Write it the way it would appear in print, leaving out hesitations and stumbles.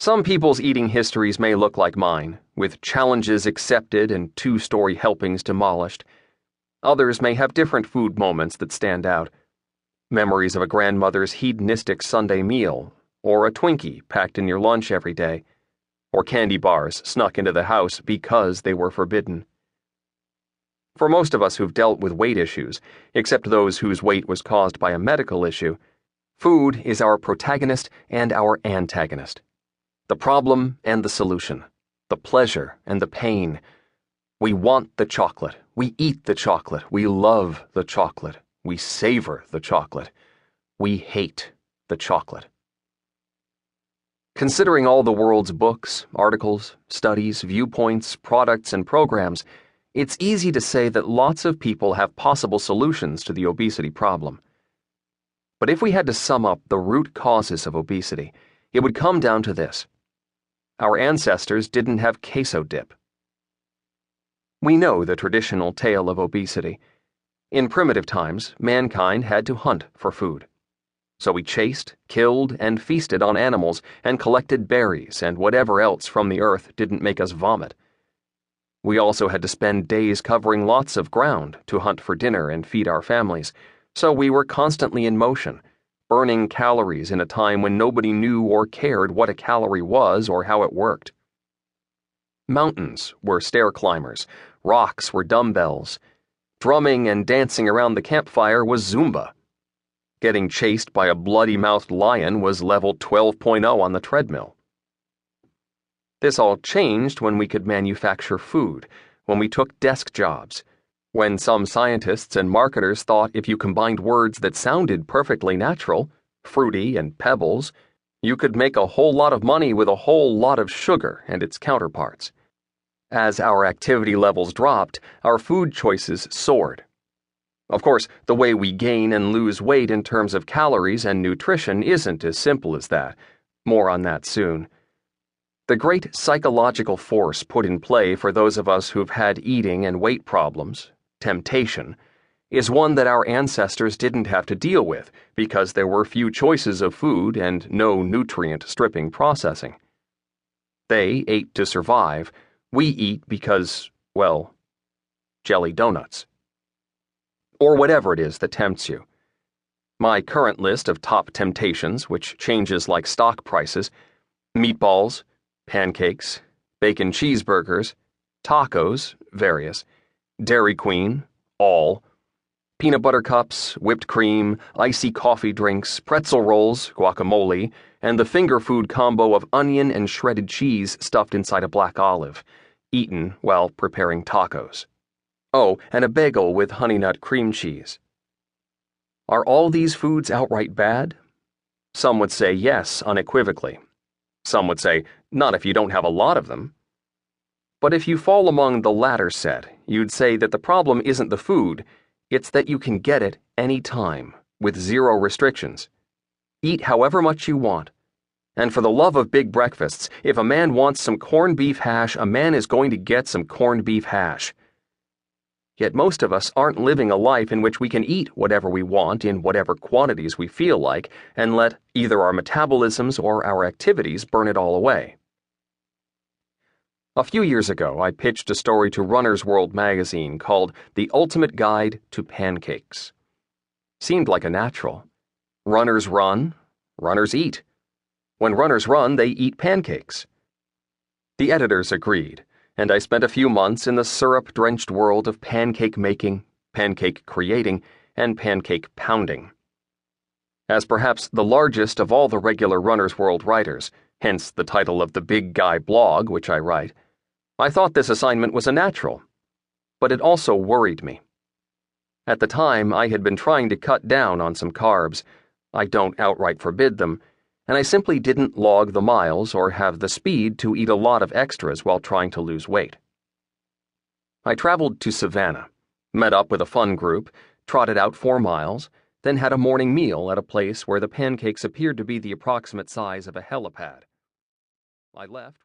Some people's eating histories may look like mine, with challenges accepted and two-story helpings demolished. Others may have different food moments that stand out. Memories of a grandmother's hedonistic Sunday meal, or a Twinkie packed in your lunch every day, or candy bars snuck into the house because they were forbidden. For most of us who've dealt with weight issues, except those whose weight was caused by a medical issue, food is our protagonist and our antagonist. The problem and the solution. The pleasure and the pain. We want the chocolate. We eat the chocolate. We love the chocolate. We savor the chocolate. We hate the chocolate. Considering all the world's books, articles, studies, viewpoints, products, and programs, it's easy to say that lots of people have possible solutions to the obesity problem. But if we had to sum up the root causes of obesity, it would come down to this. Our ancestors didn't have queso dip. We know the traditional tale of obesity. In primitive times, mankind had to hunt for food. So we chased, killed, and feasted on animals and collected berries and whatever else from the earth didn't make us vomit. We also had to spend days covering lots of ground to hunt for dinner and feed our families, so we were constantly in motion, burning calories in a time when nobody knew or cared what a calorie was or how it worked. Mountains were stair climbers, rocks were dumbbells. Drumming and dancing around the campfire was Zumba. Getting chased by a bloody-mouthed lion was level 12.0 on the treadmill. This all changed when we could manufacture food, when we took desk jobs, when some scientists and marketers thought if you combined words that sounded perfectly natural, fruity and pebbles, you could make a whole lot of money with a whole lot of sugar and its counterparts. As our activity levels dropped, our food choices soared. Of course, the way we gain and lose weight in terms of calories and nutrition isn't as simple as that. More on that soon. The great psychological force put in play for those of us who've had eating and weight problems, temptation, is one that our ancestors didn't have to deal with because there were few choices of food and no nutrient-stripping processing. They ate to survive. We eat because, well, jelly donuts. Or whatever it is that tempts you. My current list of top temptations, which changes like stock prices: meatballs, pancakes, bacon cheeseburgers, tacos, various, Dairy Queen, all, peanut butter cups, whipped cream, icy coffee drinks, pretzel rolls, guacamole, and the finger food combo of onion and shredded cheese stuffed inside a black olive, eaten while preparing tacos. Oh, and a bagel with honey nut cream cheese. Are all these foods outright bad? Some would say yes, unequivocally. Some would say, not if you don't have a lot of them. But if you fall among the latter set, you'd say that the problem isn't the food, it's that you can get it any time, with zero restrictions. Eat however much you want. And for the love of big breakfasts, if a man wants some corned beef hash, a man is going to get some corned beef hash. Yet most of us aren't living a life in which we can eat whatever we want in whatever quantities we feel like and let either our metabolisms or our activities burn it all away. A few years ago, I pitched a story to Runner's World magazine called The Ultimate Guide to Pancakes. Seemed like a natural. Runners run, runners eat. When runners run, they eat pancakes. The editors agreed, and I spent a few months in the syrup-drenched world of pancake making, pancake creating, and pancake pounding. As perhaps the largest of all the regular Runner's World writers, hence the title of the Big Guy blog which I write, I thought this assignment was a natural, but it also worried me. At the time, I had been trying to cut down on some carbs. I don't outright forbid them, and I simply didn't log the miles or have the speed to eat a lot of extras while trying to lose weight. I traveled to Savannah, met up with a fun group, trotted out 4 miles, then had a morning meal at a place where the pancakes appeared to be the approximate size of a helipad. I left with